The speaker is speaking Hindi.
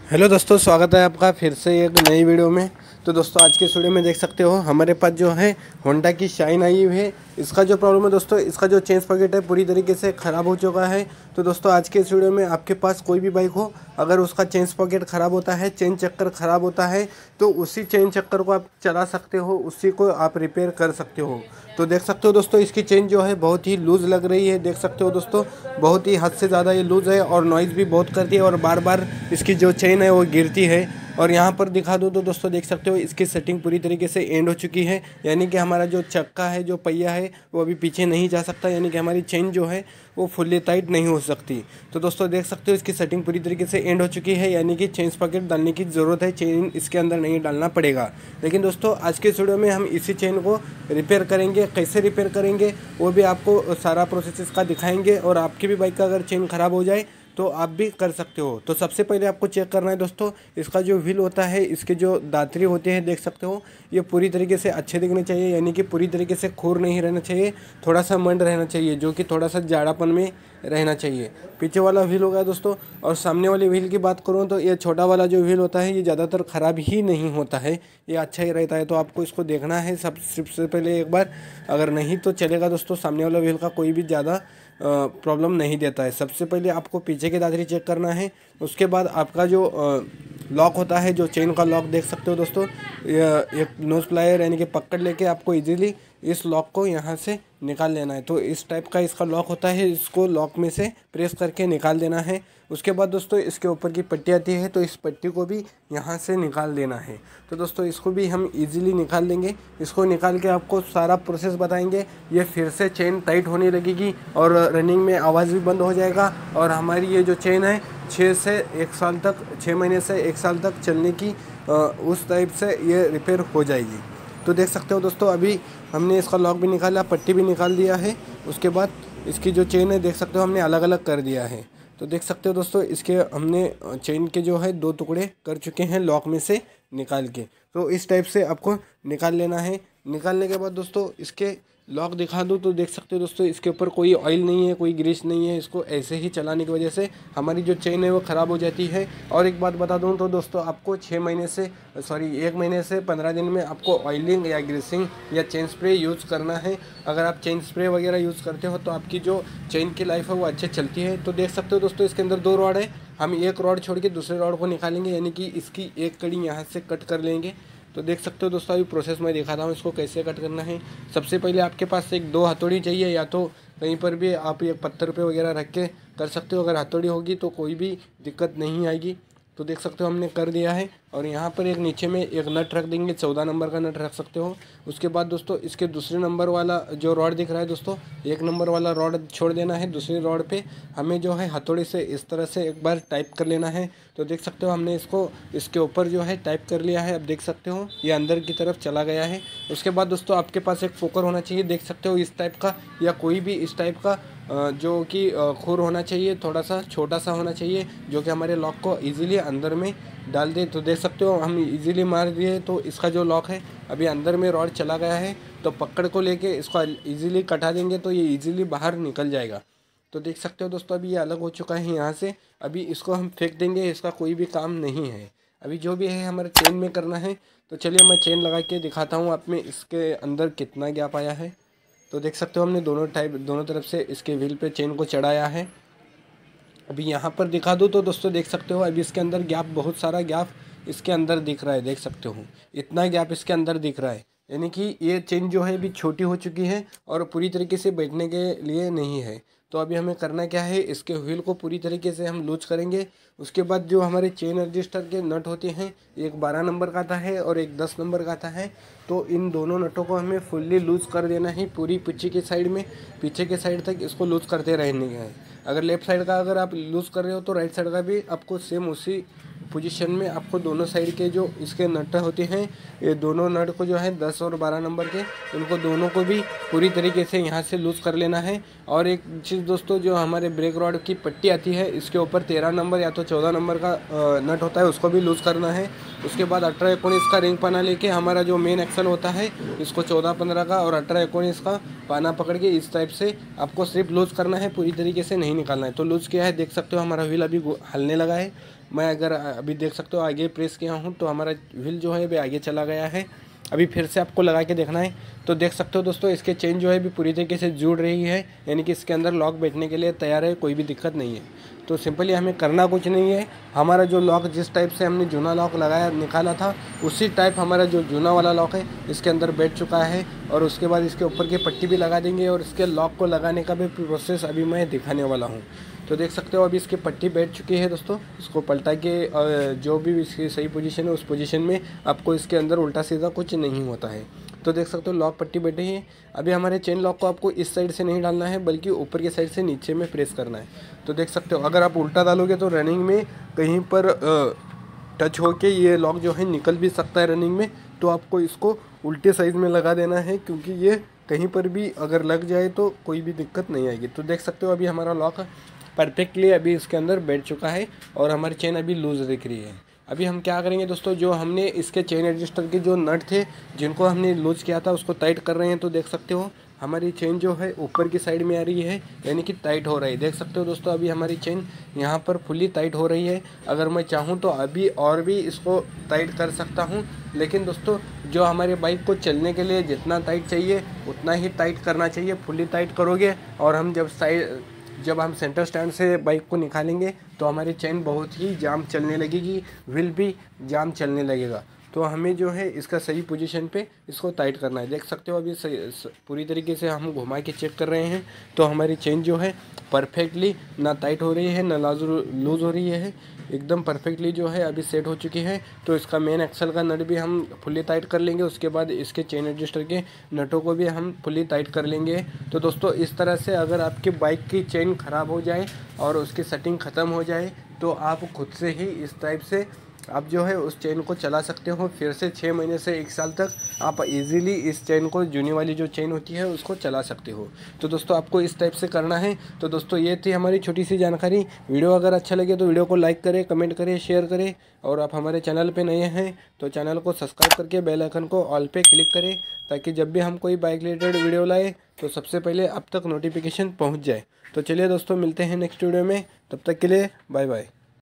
हेलो दोस्तों, स्वागत है आपका फिर से एक नई वीडियो में। तो दोस्तों आज के इस वीडियो में देख सकते हो हमारे पास जो है होंडा की शाइन आई हुई है। इसका जो प्रॉब्लम है दोस्तों, इसका जो चेन पॉकेट है पूरी तरीके से ख़राब हो चुका है। तो दोस्तों आज के इस वीडियो में आपके पास कोई भी बाइक हो, अगर उसका चेन पॉकेट ख़राब होता है, चेन चक्कर ख़राब होता है, तो उसी चेन चक्कर को आप चला सकते हो, उसी को आप रिपेयर कर सकते हो। तो देख सकते हो दोस्तों इसकी चेन जो है बहुत ही लूज़ लग रही है। देख सकते हो दोस्तों बहुत ही हद से ज़्यादा ये लूज़ है और नॉइज़ भी बहुत करती है और बार बार इसकी जो चेन है वो गिरती है। और यहाँ पर दिखा दूँ तो दोस्तों देख सकते हो इसकी सेटिंग पूरी तरीके से एंड हो चुकी है, यानी कि हमारा जो चक्का है, जो पहिया है, वो अभी पीछे नहीं जा सकता, यानी कि हमारी चेन जो है वो फुल्ली टाइट नहीं हो सकती। तो दोस्तों देख सकते हो इसकी सेटिंग पूरी तरीके से एंड हो चुकी है, यानी कि चेन पॉकेट डालने की ज़रूरत है, चेन इसके अंदर नहीं डालना पड़ेगा। लेकिन दोस्तों आज के इस वीडियो में हम इसी चेन को रिपेयर करेंगे। कैसे रिपेयर करेंगे वो भी आपको सारा प्रोसेस इसका दिखाएंगे, और आपकी भी बाइक का अगर चेन ख़राब हो जाए तो आप भी कर सकते हो। तो सबसे पहले आपको चेक करना है दोस्तों, इसका जो व्हील होता है, इसके जो दांतरी होते हैं देख सकते हो, ये पूरी तरीके से अच्छे दिखने चाहिए, यानी कि पूरी तरीके से खुर नहीं रहना चाहिए, थोड़ा सा मंड रहना चाहिए, जो कि थोड़ा सा जाड़ापन में रहना चाहिए। पीछे वाला व्हील हो गया दोस्तों। और सामने वाले व्हील की बात करूँ तो ये छोटा वाला जो व्हील होता है ये ज़्यादातर ख़राब ही नहीं होता है, ये अच्छा ही रहता है। तो आपको इसको देखना है सबसे पहले एक बार, अगर नहीं तो चलेगा दोस्तों, सामने वाला व्हील का कोई भी ज़्यादा प्रॉब्लम नहीं देता है। सबसे पहले आपको पीछे की दादरी चेक करना है, उसके बाद आपका जो लॉक होता है, जो चेन का लॉक देख सकते हो दोस्तों, एक नोज प्लायर यानी कि पकड़ लेके आपको इजीली इस लॉक को यहाँ से निकाल लेना है। तो इस टाइप का इसका लॉक होता है, इसको लॉक में से प्रेस करके निकाल देना है। उसके बाद दोस्तों इसके ऊपर की पट्टी आती है, तो इस पट्टी को भी यहाँ से निकाल देना है। तो दोस्तों इसको भी हम इजीली निकाल लेंगे। इसको निकाल के आपको सारा प्रोसेस बताएंगे। ये फिर से चेन टाइट होने लगेगी और रनिंग में आवाज़ भी बंद हो जाएगा, और हमारी ये जो चेन है 6 से 1 साल तक, 6 महीने से 1 साल तक चलने की उस टाइप से ये रिपेयर हो जाएगी। तो देख सकते हो दोस्तों अभी हमने इसका लॉक भी निकाला, पट्टी भी निकाल दिया है। उसके बाद इसकी जो चेन है देख सकते हो हमने अलग अलग कर दिया है। तो देख सकते हो दोस्तों इसके हमने चेन के जो है 2 टुकड़े कर चुके हैं लॉक में से निकाल के। तो इस टाइप से आपको निकाल लेना है। निकालने के बाद दोस्तों इसके लॉक दिखा दूँ तो देख सकते हो दोस्तों इसके ऊपर कोई ऑयल नहीं है, कोई ग्रीस नहीं है। इसको ऐसे ही चलाने की वजह से हमारी जो चेन है वो ख़राब हो जाती है। और एक बात बता दूँ तो दोस्तों आपको 1 महीने से 15 दिन में आपको ऑयलिंग या ग्रीसिंग या चेन स्प्रे यूज़ करना है। अगर आप चेन स्प्रे वगैरह यूज़ करते हो तो आपकी जो चेन की लाइफ है वो अच्छे चलती है। तो देख सकते हो दोस्तों इसके अंदर 2 रॉड है, हम एक रॉड छोड़ के दूसरे रॉड को निकालेंगे, यानी कि इसकी एक कड़ी यहाँ से कट कर लेंगे। तो देख सकते हो दोस्तों अभी प्रोसेस मैं दिखाता हूँ इसको कैसे कट करना है। सबसे पहले आपके पास एक 2 हथौड़ी चाहिए, या तो कहीं पर भी आप एक पत्थर पे वगैरह रख के कर सकते हो। अगर हथौड़ी होगी तो कोई भी दिक्कत नहीं आएगी। तो देख सकते हो हमने कर दिया है। और यहाँ पर एक नीचे में एक नट रख देंगे, 14 नंबर का नट रख सकते हो। उसके बाद दोस्तों इसके दूसरे नंबर वाला जो रॉड दिख रहा है दोस्तों, 1 नंबर वाला रॉड छोड़ देना है। दूसरी रॉड पे हमें जो है हथौड़ी से इस तरह से एक बार टाइप कर लेना है। तो देख सकते हो हमने इसको इसके ऊपर जो है टाइप कर लिया है। अब देख सकते हो ये अंदर की तरफ चला गया है। उसके बाद दोस्तों आपके पास एक फोकर होना चाहिए, देख सकते हो इस टाइप का, या कोई भी इस टाइप का जो कि खुर होना चाहिए, थोड़ा सा छोटा सा होना चाहिए, जो कि हमारे लॉक को इजीली अंदर में डाल दे। तो देख सकते हो हम इजीली मार दिए, तो इसका जो लॉक है अभी अंदर में रॉड चला गया है। तो पकड़ को लेके इसको इजीली कटा देंगे तो ये इजीली बाहर निकल जाएगा। तो देख सकते हो दोस्तों अभी ये अलग हो चुका है यहाँ से। अभी इसको हम फेंक देंगे, इसका कोई भी काम नहीं है। अभी जो भी है हमारे चेन में करना है। तो चलिए मैं चेन लगा के दिखाता हूँ आप में इसके अंदर कितना गैप आया है। तो देख सकते हो हमने दोनों तरफ से इसके व्हील पे चेन को चढ़ाया है। अभी यहाँ पर दिखा दूँ तो दोस्तों देख सकते हो अभी इसके अंदर गैप, बहुत सारा गैप इसके अंदर दिख रहा है। देख सकते हो इतना गैप इसके अंदर दिख रहा है, यानी कि ये चेन जो है अभी छोटी हो चुकी है और पूरी तरीके से बैठने के लिए नहीं है। तो अभी हमें करना क्या है, इसके व्हील को पूरी तरीके से हम लूज करेंगे। उसके बाद जो हमारे चेन रजिस्टर के नट होते हैं, एक 12 नंबर का आता है और एक 10 नंबर का आता है। तो इन दोनों नटों को हमें फुल्ली लूज कर देना है, पूरी पीछे की साइड में, पीछे के साइड तक इसको लूज करते रहने है। अगर लेफ्ट साइड का अगर आप लूज़ कर रहे हो तो राइट साइड का भी आपको सेम उसी पोजीशन में आपको दोनों साइड के जो इसके नट होते हैं, ये दोनों नट को जो है 10 और 12 नंबर के, इनको दोनों को भी पूरी तरीके से यहाँ से लूज़ कर लेना है। और एक चीज़ दोस्तों, जो हमारे ब्रेक रॉड की पट्टी आती है इसके ऊपर 13 नंबर या तो 14 नंबर का नट होता है, उसको भी लूज़ करना है। उसके बाद 18-19 का रिंग पाना लेके हमारा जो मेन एक्सल होता है इसको 14-15 का और 18-19 का पाना पकड़ के इस टाइप से आपको सिर्फ लूज़ करना है, पूरी तरीके से नहीं निकालना है। तो लूज़ किया है, देख सकते हो हमारा व्हील अभी हलने लगा है। मैं अगर अभी देख सकते हो आगे प्रेस किया हूँ तो हमारा व्हील जो है अभी आगे चला गया है। अभी फिर से आपको लगा के देखना है तो देख सकते हो दोस्तों, इसके चेन जो है अभी पूरी तरीके से जुड़ रही है, यानी कि इसके अंदर लॉक बैठने के लिए तैयार है, कोई भी दिक्कत नहीं है। तो सिंपली हमें करना कुछ नहीं है, हमारा जो लॉक जिस टाइप से हमने जूना लॉक लगाया निकाला था उसी टाइप हमारा जो जूना वाला लॉक है इसके अंदर बैठ चुका है। और उसके बाद इसके ऊपर की पट्टी भी लगा देंगे और इसके लॉक को लगाने का भी प्रोसेस अभी मैं दिखाने वाला हूँ। तो देख सकते हो अभी इसकी पट्टी बैठ चुकी है दोस्तों। इसको पलटा के जो भी इसकी सही पोजीशन है उस पोजीशन में आपको इसके अंदर उल्टा सीधा कुछ नहीं होता है। तो देख सकते हो लॉक पट्टी बैठी है। अभी हमारे चेन लॉक को आपको इस साइड से नहीं डालना है बल्कि ऊपर की साइड से नीचे में प्रेस करना है। तो देख सकते हो अगर आप उल्टा डालोगे तो रनिंग में कहीं पर टच होके ये लॉक जो है निकल भी सकता है रनिंग में। तो आपको इसको उल्टे साइड में लगा देना है, क्योंकि ये कहीं पर भी अगर लग जाए तो कोई भी दिक्कत नहीं आएगी। तो देख सकते हो अभी हमारा लॉक परफेक्टली अभी इसके अंदर बैठ चुका है और हमारी चेन अभी लूज़ दिख रही है। अभी हम क्या करेंगे दोस्तों, जो हमने इसके चेन एडजस्टर के जो नट थे जिनको हमने लूज़ किया था उसको टाइट कर रहे हैं। तो देख सकते हो हमारी चेन जो है ऊपर की साइड में आ रही है, यानी कि टाइट हो रही है। देख सकते हो दोस्तों अभी हमारी चेन यहाँ पर फुली टाइट हो रही है। अगर मैं चाहूँ तो अभी और भी इसको टाइट कर सकता हूँ, लेकिन दोस्तों जो हमारे बाइक को चलने के लिए जितना टाइट चाहिए उतना ही टाइट करना चाहिए। फुली टाइट करोगे और हम जब हम सेंटर स्टैंड से बाइक को निकालेंगे तो हमारी चेन बहुत ही जाम चलने लगेगी, व्हील भी जाम चलने लगेगा। तो हमें जो है इसका सही पोजीशन पे इसको टाइट करना है। देख सकते हो अभी पूरी तरीके से हम घुमा के चेक कर रहे हैं तो हमारी चेन जो है परफेक्टली ना टाइट हो रही है ना लूज़ हो रही है, एकदम परफेक्टली जो है अभी सेट हो चुकी है। तो इसका मेन एक्सल का नट भी हम फुली टाइट कर लेंगे, उसके बाद इसके चेन एडजस्टर के नटों को भी हम फुली टाइट कर लेंगे। तो दोस्तों इस तरह से अगर आपकी बाइक की चेन ख़राब हो जाए और उसकी सेटिंग ख़त्म हो जाए तो आप खुद से ही इस टाइप से आप जो है उस चेन को चला सकते हो। फिर से 6 महीने से 1 साल तक आप इजीली इस चेन को, जूनी वाली जो चेन होती है उसको चला सकते हो। तो दोस्तों आपको इस टाइप से करना है। तो दोस्तों ये थी हमारी छोटी सी जानकारी। वीडियो अगर अच्छा लगे तो वीडियो को लाइक करें, कमेंट करें, शेयर करें। और आप हमारे चैनल पे नए हैं तो चैनल को सब्सक्राइब करके बेल आइकन को ऑल पे क्लिक करें, ताकि जब भी हम कोई बाइक रिलेटेड वीडियो लाए तो सबसे पहले अब तक नोटिफिकेशन पहुँच जाए। तो चलिए दोस्तों मिलते हैं नेक्स्ट वीडियो में, तब तक के लिए बाय बाय।